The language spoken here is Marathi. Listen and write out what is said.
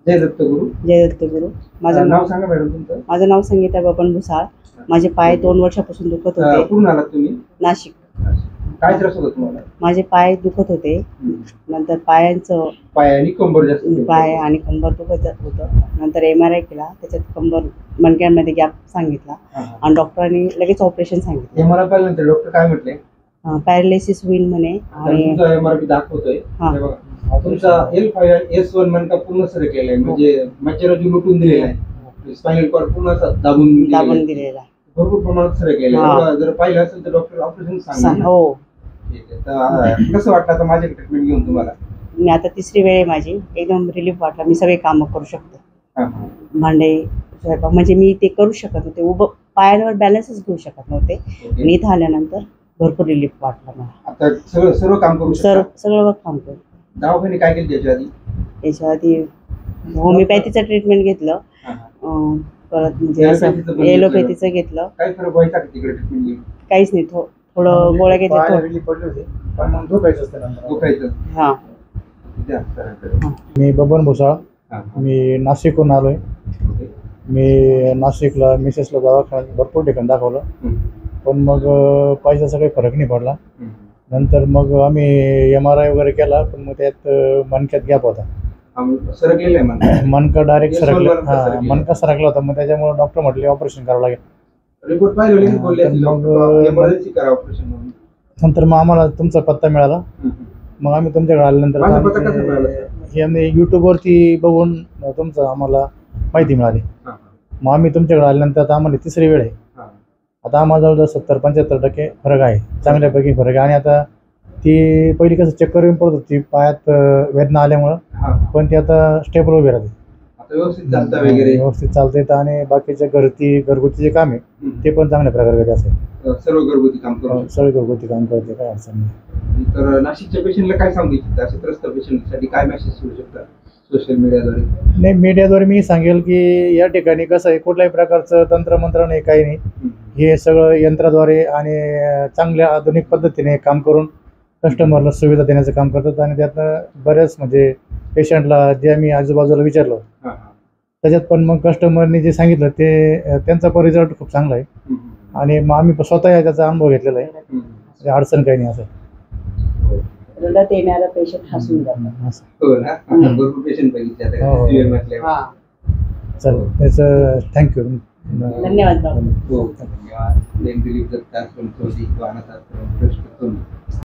जय दत्तगुरु. जय दत्तगुरु. माझं नाव सांगा मॅडम तुमचं. माझं नाव संगीता बबन भुसाळ. माझे पाय 2 वर्षापासून दुखत होते. कुठून आलात तुम्ही? नाशिक. काय त्रास होता तुम्हाला? माझे पाय दुखत होते. नंतर पायांचं पाय आणि कंबर जास्त पाय आणि कंबर दुखत होतं. नंतर MRI केला, त्याच्यात कंबर मणक्यांमध्ये गॅप सांगितला आणि डॉक्टरांनी लगेच ऑपरेशन सांगितलं. MRI पाहिल्यानंतर डॉक्टर काय म्हटले? पॅरालिसिस होईल म्हणे. आणि तुमचा MRI दाखवतोय तुमचा L5S1 मणका पूर्ण सरकलेला आहे, म्हणजे मॅचेरोजी लुटून दिलेला आहे, स्पायनल कॉर्ड पूर्ण दाबून दिलेला आहे, भरपूर प्रमाणात सरकलेला आहे. जर पाहिलं असेल तर डॉक्टर ऑपरेशन सांगणार. हो. ठीक आहे. तर कसं वाटतं आता माझ्याकडे ट्रीटमेंट घेऊन तुम्हाला? मी आता 3री वेळ आहे माझी. एकदम रिलीफ वाटला. मी सगळे कामं करू शकते. भांडे स्वयंपाक म्हणजे मी ते करू शकत नव्हते. उभं पायांवर बॅलन्सच घेऊ शकत नव्हते. मी इथं आल्यानंतर भरपूर रिलीफ वाटला मला. आता सर्व काम करू सगळं काम करू. दवाखाने काय केलं त्याच्या आधी? याच्या आधी होमिओपॅथीचं ट्रीटमेंट घेतलं. परत म्हणजे एलोपॅथीचं घेतलं. काय फरक व्हायचा तिकडे ट्रीटमेंट घेऊन? काहीच नाही. थोडं गोळ्या घेतल्या. मी बबन भुसाळ. मी नाशिकहून आलोय. मी नाशिकला मिसेसला दवाखान्यात भरपूर ठिकाण दाखवलं, पण मग पैशाचा काही फरक नाही पडला. नंतर मग आम्ही MRI वगैरे केला, पण मग त्यात मणक्यात गॅप होता. मणका डायरेक्ट सरकला. मणका सरकला होता. मग त्याच्यामुळे डॉक्टर म्हटले ऑपरेशन करावं लागेल. नंतर मग आम्हाला तुमचा पत्ता मिळाला. मग आम्ही तुमच्याकडे आल्यानंतर युट्यूबवरती बघून तुमचं आम्हाला माहिती मिळाली. मग आम्ही तुमच्याकडे आल्यानंतर आता आम्हाला 3री वेळ आहे. आता आम्हाला जवळजवळ 70-75% फरक आहे, चांगल्यापैकी फरक आहे. आणि आता ती पहिली कसं चक्कर येऊन पडत होती पायात वेदना आल्यामुळं, पण ती आता स्टेबल उभी राहते, व्यवस्थित चालते. आणि बाकीचे घरगुती जे काम आहे ते पण चांगल्या प्रकारे करते. असं सर्व घरगुती काम करते, काय अडचण नाही. तर नाशिकच्या पेशंटला काय सांगू इच्छिता? असे त्रस्त पेशंटसाठी काय मेसेज सोडू शकता सोशल मीडियाद्वारे? नाही, मीडियाद्वारे मी सांगेल की या ठिकाणी कसं आहे, कुठल्याही प्रकारचं तंत्रमंत्र नाही, काही नाही. हे सगळं यंत्राद्वारे आणि चांगल्या आधुनिक पद्धतीने काम करून कस्टमरला सुविधा देण्याचं काम करतात. आणि त्यातनं बऱ्याच म्हणजे पेशंटला जे आम्ही आजूबाजूला विचारलं त्याच्यात पण मग कस्टमरने जे सांगितलं ते त्यांचा पण रिझल्ट खूप चांगला आहे. आणि मग आम्ही स्वतः त्याचा अनुभव घेतलेला आहे. अडचण काही नाही. असं रडत येणारा पेशंट हसून जातात. चल, त्याचं थँक्यू. धन्यवाद.